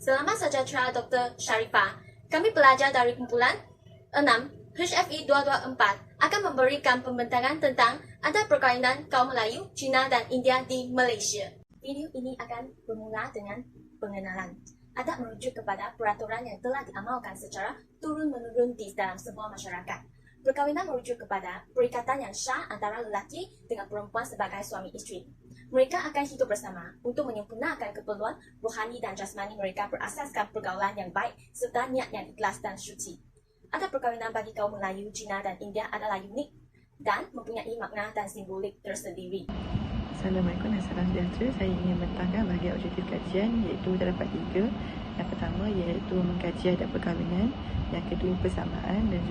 Selamat sejahtera Dr. Sharifah. Kami pelajar dari kumpulan 6 HFI 224 akan memberikan pembentaran tentang adat perkawinan kaum Melayu, Cina dan India di Malaysia. Video ini akan bermula dengan pengenalan. Adat merujuk kepada peraturan yang telah diamalkan secara turun-menurun di dalam sebuah masyarakat. Perkawinan merujuk kepada perikatan yang syah antara lelaki dengan perempuan sebagai suami isteri. Mereka akan hidup bersama untuk menyempurnakan keperluan rohani dan jasmani mereka berasaskan pergaulan yang baik serta niat yang ikhlas dan suci. Adat perkawinan bagi kaum Melayu, Cina dan India adalah unik dan mempunyai makna dan simbolik tersendiri. Assalamualaikum dan salam sejahtera. Saya ingin bentangkan bahagian objektif kajian iaitu terdapat 3. Yang pertama iaitu mengkaji adat perkahwinan, yang kedua persamaan dan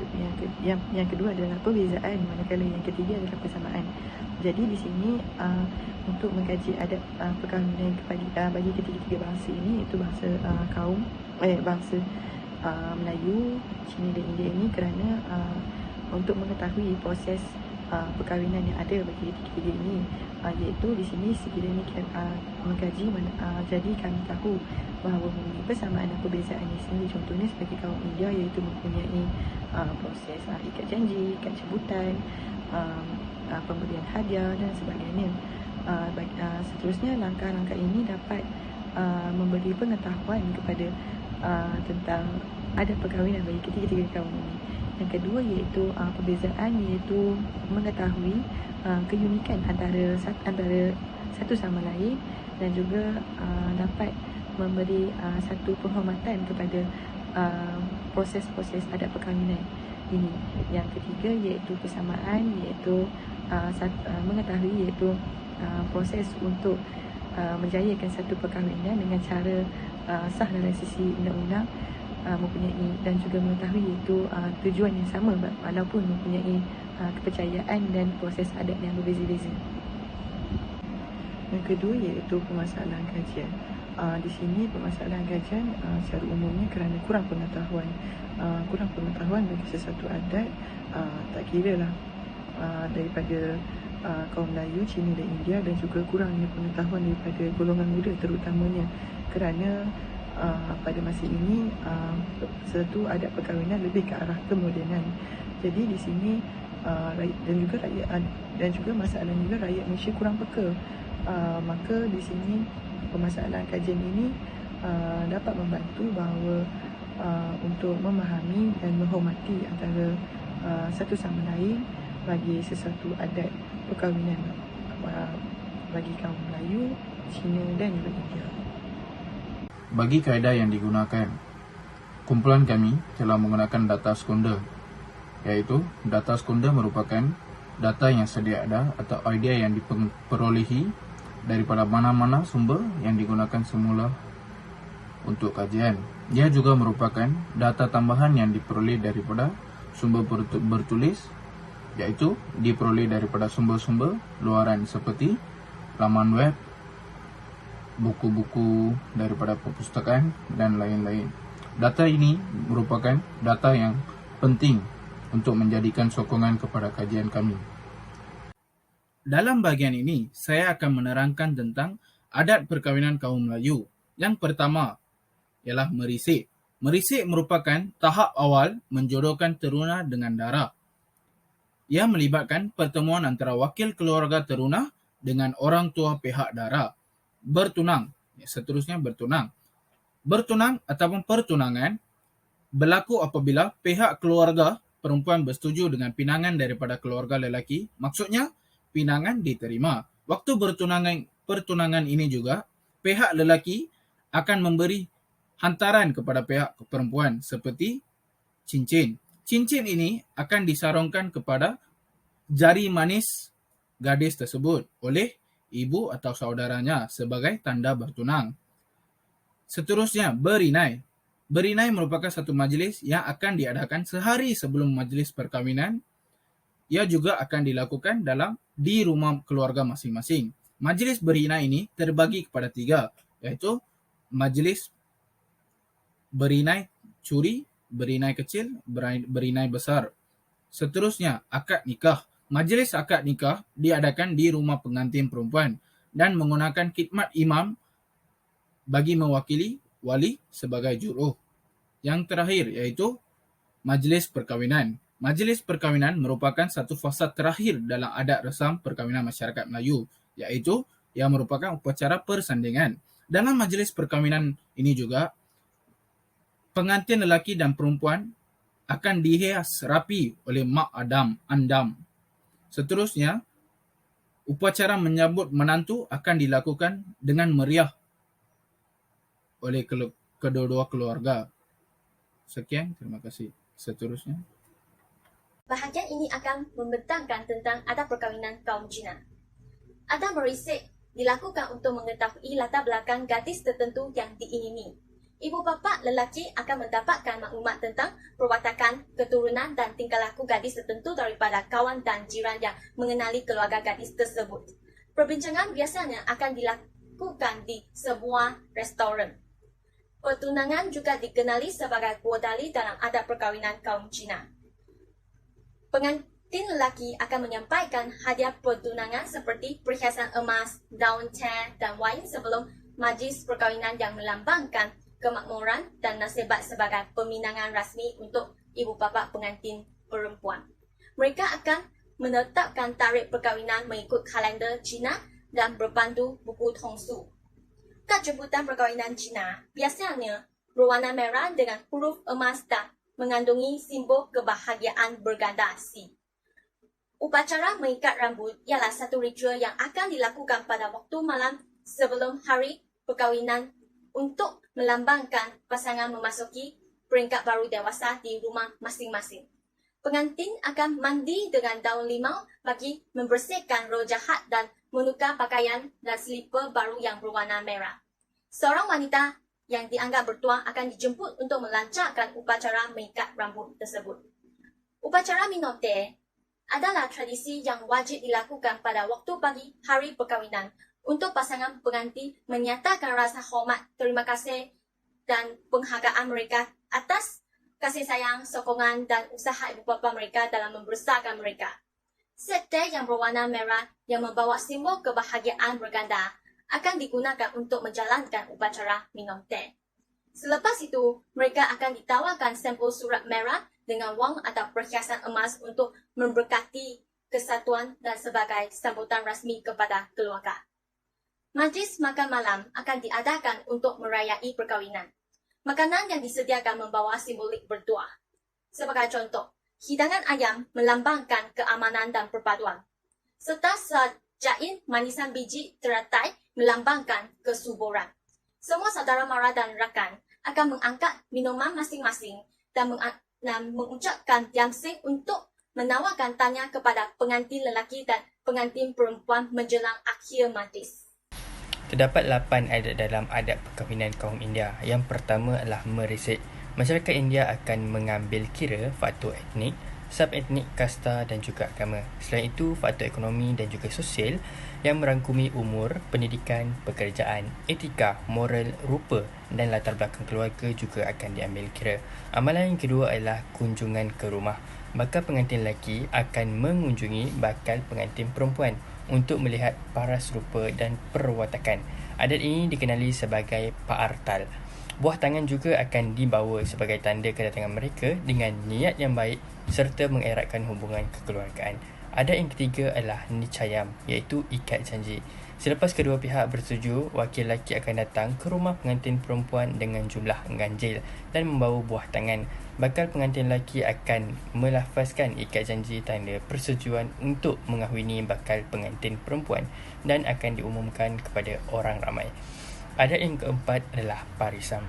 yang kedua adalah perbezaan, manakala yang ketiga adalah persamaan. Jadi di sini untuk mengkaji adat perkahwinan bagi ketiga-tiga bangsa ini, iaitu bangsa Melayu, Cina dan India ini, kerana untuk mengetahui proses perkahwinan yang ada bagi ketiga-tiga ini, iaitu di sini sekiranya mengkaji jadi kami tahu bahawa mempunyai persamaan dan perbezaan di sini. Contohnya sebagai kaum India, iaitu mempunyai proses ikat janji, ikat cabutan, pemberian hadiah dan sebagainya. Seterusnya langkah-langkah ini dapat memberi pengetahuan kepada tentang adat perkahwinan bagi ketiga-tiga kaum ini. Yang kedua iaitu perbezaan, iaitu mengetahui keunikan antara satu sama lain dan juga dapat memberi satu penghormatan kepada proses-proses adat perkahwinan ini. Yang ketiga iaitu persamaan, iaitu mengetahui iaitu proses untuk menjayakan satu perkahwinan dengan cara sah dari sisi undang-undang mempunyai, dan juga mengetahui itu tujuan yang sama walaupun mempunyai kepercayaan dan proses adat yang berbeza-beza. Yang kedua iaitu permasalahan kajian. Di sini permasalahan kajian secara umumnya kerana kurang pengetahuan bagi sesuatu adat, tak kira lah daripada kaum Melayu, Cina dan India, dan juga kurangnya pengetahuan daripada golongan muda terutamanya, kerana pada masa ini satu adat perkahwinan lebih ke arah kemodenan. Jadi di sini dan juga masalah juga rakyat Malaysia kurang peka. Maka di sini permasalahan kajian ini dapat membantu bahawa untuk memahami dan menghormati antara satu sama lain bagi sesuatu adat perkahwinan bagi kaum Melayu, Cina dan juga India. Bagi kaedah yang digunakan, kumpulan kami telah menggunakan data sekunder, iaitu data sekunder merupakan data yang sedia ada atau idea yang diperolehi daripada mana-mana sumber yang digunakan semula untuk kajian. Ia juga merupakan data tambahan yang diperoleh daripada sumber bertulis, iaitu diperoleh daripada sumber-sumber luaran seperti laman web, buku-buku daripada perpustakaan dan lain-lain. Data ini merupakan data yang penting untuk menjadikan sokongan kepada kajian kami. Dalam bahagian ini, saya akan menerangkan tentang adat perkahwinan kaum Melayu. Yang pertama ialah merisik. Merisik merupakan tahap awal menjodohkan teruna dengan dara. Ia melibatkan pertemuan antara wakil keluarga teruna dengan orang tua pihak dara. Bertunang, seterusnya bertunang. Bertunang ataupun pertunangan berlaku apabila pihak keluarga perempuan bersetuju dengan pinangan daripada keluarga lelaki. Maksudnya, pinangan diterima. Waktu pertunangan ini juga, pihak lelaki akan memberi hantaran kepada pihak perempuan seperti cincin. Cincin ini akan disarungkan kepada jari manis gadis tersebut oleh ibu atau saudaranya sebagai tanda bertunang. Seterusnya, berinai. Berinai merupakan satu majlis yang akan diadakan sehari sebelum majlis perkahwinan. Ia juga akan dilakukan di rumah keluarga masing-masing. Majlis berinai ini terbagi kepada 3, iaitu majlis berinai curi, berinai kecil, berinai besar. Seterusnya, akad nikah. Majlis akad nikah diadakan di rumah pengantin perempuan dan menggunakan khidmat imam bagi mewakili wali sebagai juruh. Yang terakhir iaitu majlis perkahwinan. Majlis perkahwinan merupakan satu fasa terakhir dalam adat resam perkahwinan masyarakat Melayu, iaitu yang merupakan upacara persandingan. Dalam majlis perkahwinan ini juga, pengantin lelaki dan perempuan akan dihias rapi oleh mak andam. Seterusnya, upacara menyambut menantu akan dilakukan dengan meriah oleh kedua-dua keluarga. Sekian, terima kasih. Seterusnya. Bahagian ini akan membentangkan tentang adat perkahwinan kaum Cina. Adat berisik dilakukan untuk mengetahui latar belakang gadis tertentu yang diingini. Ibu bapa lelaki akan mendapatkan maklumat tentang perwatakan, keturunan dan tingkah laku gadis tertentu daripada kawan dan jiran yang mengenali keluarga gadis tersebut. Perbincangan biasanya akan dilakukan di sebuah restoran. Pertunangan juga dikenali sebagai kuodali dalam adat perkahwinan kaum Cina. Pengantin lelaki akan menyampaikan hadiah pertunangan seperti perhiasan emas, daun teh dan wain sebelum majlis perkahwinan yang melambangkan kemakmuran dan nasibat sebagai peminangan rasmi untuk ibu bapa pengantin perempuan. Mereka akan menetapkan tarikh perkahwinan mengikut kalender Cina dan berpandu buku tongsu. Kad jemputan perkahwinan Cina biasanya berwarna merah dengan huruf emas dan mengandungi simbol kebahagiaan berganda C. Upacara mengikat rambut ialah satu ritual yang akan dilakukan pada waktu malam sebelum hari perkahwinan untuk melambangkan pasangan memasuki peringkat baru dewasa di rumah masing-masing. Pengantin akan mandi dengan daun limau bagi membersihkan roh jahat dan menukar pakaian dan selipar baru yang berwarna merah. Seorang wanita yang dianggap bertuah akan dijemput untuk melancarkan upacara mengikat rambut tersebut. Upacara minum teh adalah tradisi yang wajib dilakukan pada waktu pagi hari perkahwinan untuk pasangan pengantin menyatakan rasa hormat, terima kasih dan penghargaan mereka atas kasih sayang, sokongan dan usaha ibu bapa mereka dalam membesarkan mereka. Set teh yang berwarna merah yang membawa simbol kebahagiaan berganda akan digunakan untuk menjalankan upacara minum teh. Selepas itu, mereka akan ditawarkan sampel surat merah dengan wang atau perhiasan emas untuk memberkati kesatuan dan sebagai sambutan rasmi kepada keluarga. Majlis makan malam akan diadakan untuk merayai perkahwinan. Makanan yang disediakan membawa simbolik bertuah. Sebagai contoh, hidangan ayam melambangkan keamanan dan perpaduan, serta sejain manisan biji teratai melambangkan kesuburan. Semua saudara mara dan rakan akan mengangkat minuman masing-masing dan mengucapkan yamsing untuk menawarkan tanya kepada pengantin lelaki dan pengantin perempuan menjelang akhir majlis. Terdapat 8 adat dalam adat perkahwinan kaum India. Yang pertama adalah merisik. Masyarakat India akan mengambil kira faktor etnik, subetnik, kasta dan juga agama. Selain itu, faktor ekonomi dan juga sosial yang merangkumi umur, pendidikan, pekerjaan, etika, moral, rupa dan latar belakang keluarga juga akan diambil kira. Amalan yang kedua adalah kunjungan ke rumah. Bakal pengantin lelaki akan mengunjungi bakal pengantin perempuan untuk melihat paras rupa dan perwatakan. Adat ini dikenali sebagai Paartal. Buah tangan juga akan dibawa sebagai tanda kedatangan mereka dengan niat yang baik serta mengeratkan hubungan kekeluargaan. Adat yang ketiga adalah Nichayam, iaitu ikat janji. Selepas kedua pihak bersetuju, wakil lelaki akan datang ke rumah pengantin perempuan dengan jumlah ganjil dan membawa buah tangan. Bakal pengantin lelaki akan melafazkan ikat janji tanda persetujuan untuk mengahwini bakal pengantin perempuan dan akan diumumkan kepada orang ramai. Adat yang keempat adalah Parisam.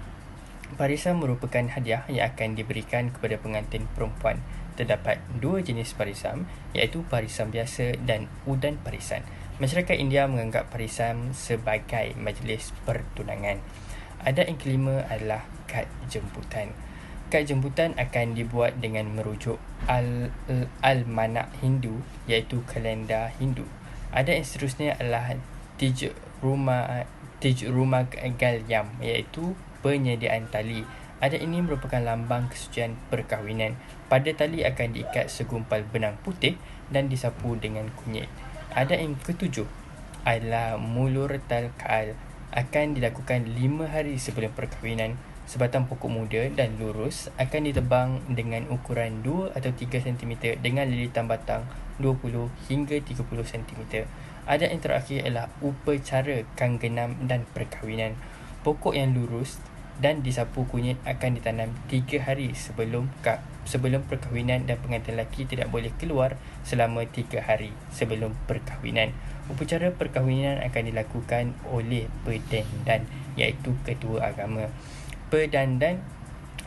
Parisam merupakan hadiah yang akan diberikan kepada pengantin perempuan. Terdapat 2 jenis parisam, iaitu parisam biasa dan udan parisan. Masyarakat India menganggap parisam sebagai majlis pertunangan. Adat yang kelima adalah kad jemputan. Kad jemputan akan dibuat dengan merujuk Almanak Hindu, iaitu kalender Hindu. Adat yang seterusnya adalah Tij Rumah Galyam, iaitu penyediaan tali. Adat ini merupakan lambang kesucian perkahwinan. Pada tali akan diikat segumpal benang putih dan disapu dengan kunyit. Adat yang ketujuh adalah Mulur Talkal akan dilakukan 5 hari sebelum perkahwinan. Sebatang pokok muda dan lurus akan ditebang dengan ukuran 2 atau 3 cm dengan lilitan batang 20 hingga 30 cm. Adat yang terakhir ialah upacara kanggenam dan perkahwinan. Pokok yang lurus dan disapu kunyit akan ditanam 3 hari sebelum perkahwinan dan pengantin lelaki tidak boleh keluar selama 3 hari sebelum perkahwinan. Upacara perkahwinan akan dilakukan oleh pedandan, iaitu ketua agama.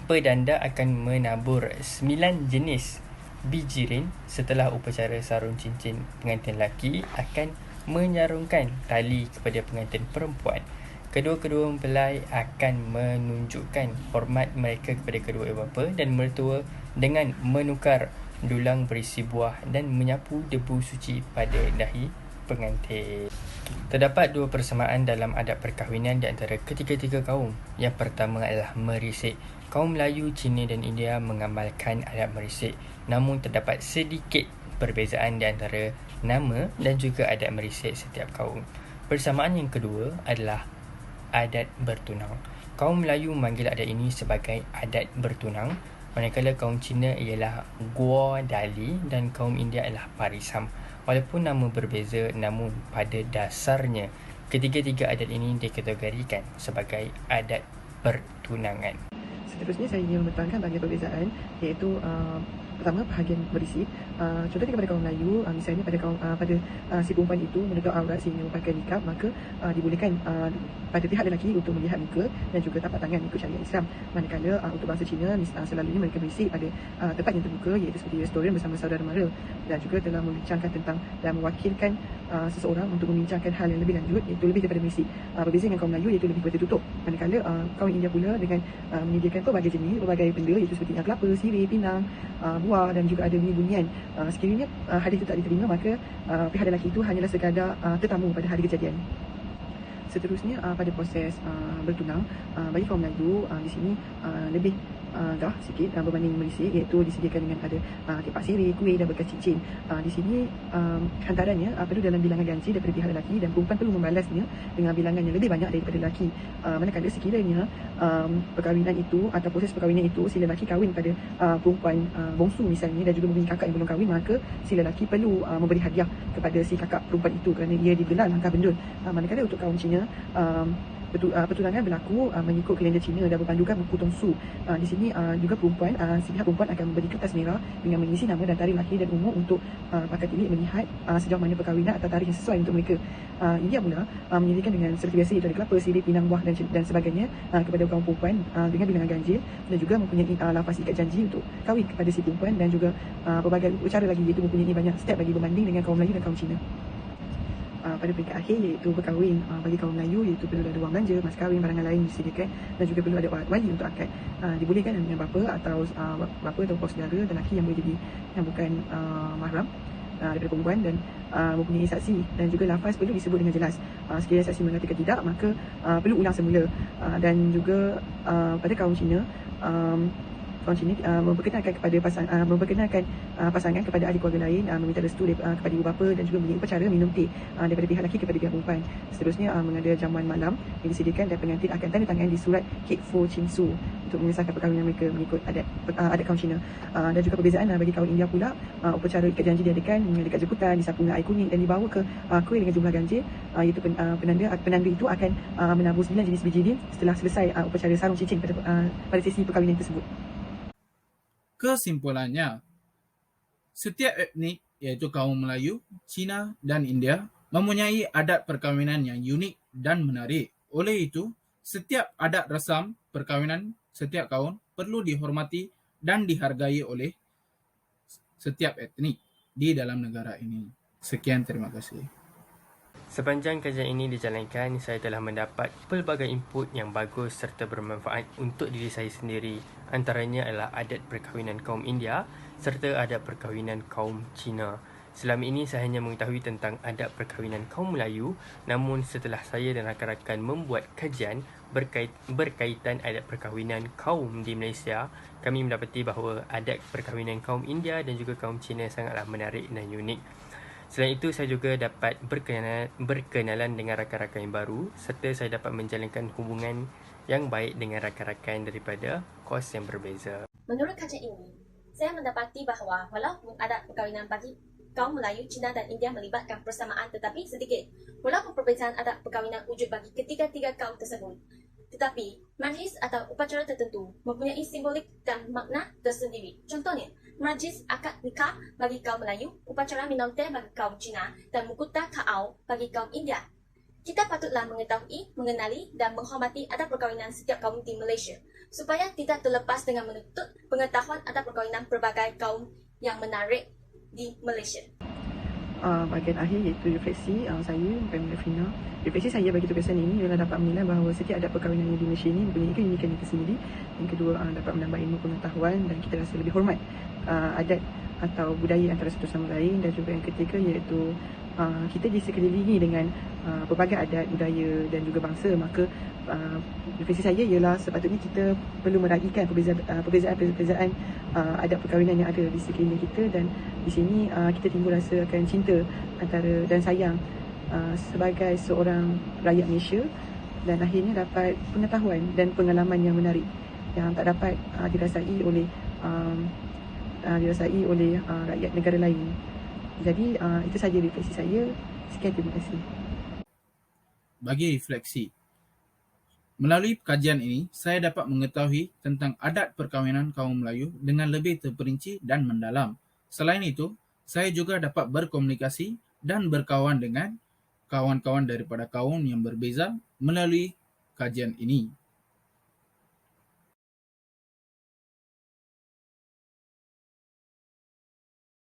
Pedanda akan menabur 9 jenis bijirin. Setelah upacara sarung cincin, pengantin lelaki akan menyarungkan tali kepada pengantin perempuan. Kedua-kedua mempelai akan menunjukkan hormat mereka kepada kedua ibu bapa dan mertua dengan menukar dulang berisi buah dan menyapu debu suci pada dahi pengantin. Terdapat 2 persamaan dalam adat perkahwinan di antara ketiga-tiga kaum. Yang pertama adalah merisik. Kaum Melayu, Cina dan India mengamalkan adat merisik, namun terdapat sedikit perbezaan di antara nama dan juga adat merisik setiap kaum. Persamaan yang kedua adalah adat bertunang. Kaum Melayu memanggil adat ini sebagai adat bertunang, manakala kaum Cina ialah Gua Dali dan kaum India ialah Parisam. Walaupun nama berbeza, namun pada dasarnya ketiga-tiga adat ini dikategorikan sebagai adat pertunangan. Seterusnya saya ingin membentangkan bahagian perbezaan, iaitu pertama bahagian berisi. Contohnya kepada kaum Melayu, misalnya pada si perempuan itu menutup aurat sehingga memakai nikab, maka dibolehkan pada pihak lelaki untuk melihat muka dan juga tapak tangan ikut syariat Islam. Manakala untuk bangsa Cina, selalunya mereka berisi pada tempat yang terbuka, iaitu seperti restoran bersama saudara mara, dan juga telah membincangkan tentang dan mewakilkan seseorang untuk membincangkan hal yang lebih lanjut, iaitu lebih daripada berisi. Berbeza dengan kaum Melayu, iaitu lebih tertutup. Manakala kaum India pula dengan menyediakan pelbagai jenis, pelbagai benda, iaitu seperti kelapa, sirih, pinang, buah dan juga ada bunyi-bunyian. Sekiranya hadis itu tak diterima, maka pihak lelaki itu hanyalah sekadar tetamu pada hari kejadian. Seterusnya pada proses bertunang, bagi kaum Melayu di sini lebih dah sikit berbanding Malaysia, iaitu disediakan dengan ada tipak sirih, kuih dan bekas cincin. Di sini hantarannya perlu dalam bilangan ganjil daripada pihak lelaki dan perempuan perlu membalasnya dengan bilangan yang lebih banyak daripada lelaki. Manakala sekiranya perkahwinan itu atau proses perkahwinan itu si lelaki kahwin pada perempuan bongsu misalnya dan juga mempunyai kakak yang belum kahwin, maka si lelaki perlu memberi hadiah kepada si kakak perempuan itu kerana ia digelar langkah bendul. Manakala untuk kaum Cina, pertunangan berlaku mengikut kalender Cina dan berpandukan buku tongsu. Di sini juga si pihak perempuan akan memberi kertas merah dengan mengisi nama dan tarikh lahir dan umur untuk pakar tilik melihat sejauh mana perkahwinan atau tarikh yang sesuai untuk mereka. India pula menyediakan dengan seperti biasa, iaitu ada kelapa, sirih, pinang, buah dan sebagainya kepada kaum perempuan dengan bilangan ganjil, dan juga mempunyai lafaz ikat janji untuk kahwin kepada si perempuan, dan juga pelbagai upacara lagi, iaitu mempunyai banyak step bagi berbanding dengan kaum Melayu dan kaum Cina. Pada peringkat akhir, iaitu berkahwin, bagi kaum Melayu iaitu perlu ada wang belanja, mas kahwin, barangan lain disediakan, dan juga perlu ada wali untuk akad. Dibolehkan dengan bapa atau saudara lelaki yang boleh jadi yang bukan mahram daripada perempuan, dan mempunyai saksi, dan juga lafaz perlu disebut dengan jelas. Sekiranya saksi mengatakan tidak, maka perlu ulang semula. Dan juga pada kaum Cina, memperkenalkan pasangan kepada ahli keluarga lain, meminta restu kepada ibu bapa, dan juga mempunyai upacara minum teh daripada pihak lelaki kepada pihak perempuan. Seterusnya mengada jamuan malam yang disediakan, dan pengantin akan tanda tangan di surat Kek Fo Chin Su untuk mengesahkan perkahwinan mereka mengikut adat kaum Cina. Dan juga perbezaan bagi kaum India pula, upacara ikat janji diadakan dengan dekat jemputan, disapu dengan air kuning dan dibawa ke kuil dengan jumlah ganjil, iaitu penanda itu akan menabur 9 jenis bijirin setelah selesai upacara sarung cincin pada sesi perkahwinan tersebut. Kesimpulannya, setiap etnik, iaitu kaum Melayu, Cina dan India, mempunyai adat perkahwinan yang unik dan menarik. Oleh itu, setiap adat rasam perkahwinan setiap kaum perlu dihormati dan dihargai oleh setiap etnik di dalam negara ini. Sekian, terima kasih. Sepanjang kajian ini dijalankan, saya telah mendapat pelbagai input yang bagus serta bermanfaat untuk diri saya sendiri. Antaranya adalah adat perkahwinan kaum India serta adat perkahwinan kaum Cina. Selama ini saya hanya mengetahui tentang adat perkahwinan kaum Melayu, namun setelah saya dan rakan-rakan membuat kajian berkaitan adat perkahwinan kaum di Malaysia, kami mendapati bahawa adat perkahwinan kaum India dan juga kaum Cina sangatlah menarik dan unik. Selain itu, saya juga dapat berkenalan dengan rakan-rakan yang baru serta saya dapat menjalinkan hubungan yang baik dengan rakan-rakan daripada kos yang berbeza. Menurut kajian ini, saya mendapati bahawa walaupun adat perkahwinan bagi kaum Melayu, Cina dan India melibatkan persamaan tetapi sedikit. Walaupun perbezaan adat perkahwinan wujud bagi ketiga-tiga kaum tersebut, tetapi majlis atau upacara tertentu mempunyai simbolik dan makna tersendiri. Contohnya, majlis akad nikah bagi kaum Melayu, upacara minum teh bagi kaum Cina dan mukuta ka'au bagi kaum India. Kita patutlah mengetahui, mengenali dan menghormati adat perkahwinan setiap kaum di Malaysia supaya tidak terlepas dengan menuntut pengetahuan adat perkahwinan pelbagai kaum yang menarik di Malaysia. Bahagian akhir iaitu refleksi saya, Pamela Fina. Refleksi saya bagi tugasan ini ialah dapat menilai bahawa setiap adat perkahwinan yang di Malaysia ini mempunyai keunikan tersendiri. Yang kedua, dapat menambah ilmu pengetahuan dan kita rasa lebih hormat adat atau budaya antara satu sama lain. Dan juga yang ketiga iaitu kita disekelilingi dengan pelbagai adat, budaya dan juga bangsa. Maka refleksi saya ialah sepatutnya kita perlu meraihkan perbezaan adat perkahwinan yang ada di sekeliling kita, dan di sini kita timbul rasa akan cinta antara dan sayang sebagai seorang rakyat Malaysia, dan akhirnya dapat pengetahuan dan pengalaman yang menarik yang tak dapat dirasai oleh rakyat negara lain. Jadi itu saja refleksi saya. Sekian, terima kasih. Bagi refleksi, melalui kajian ini, saya dapat mengetahui tentang adat perkahwinan kaum Melayu dengan lebih terperinci dan mendalam. Selain itu, saya juga dapat berkomunikasi dan berkawan dengan kawan-kawan daripada kaum yang berbeza melalui kajian ini.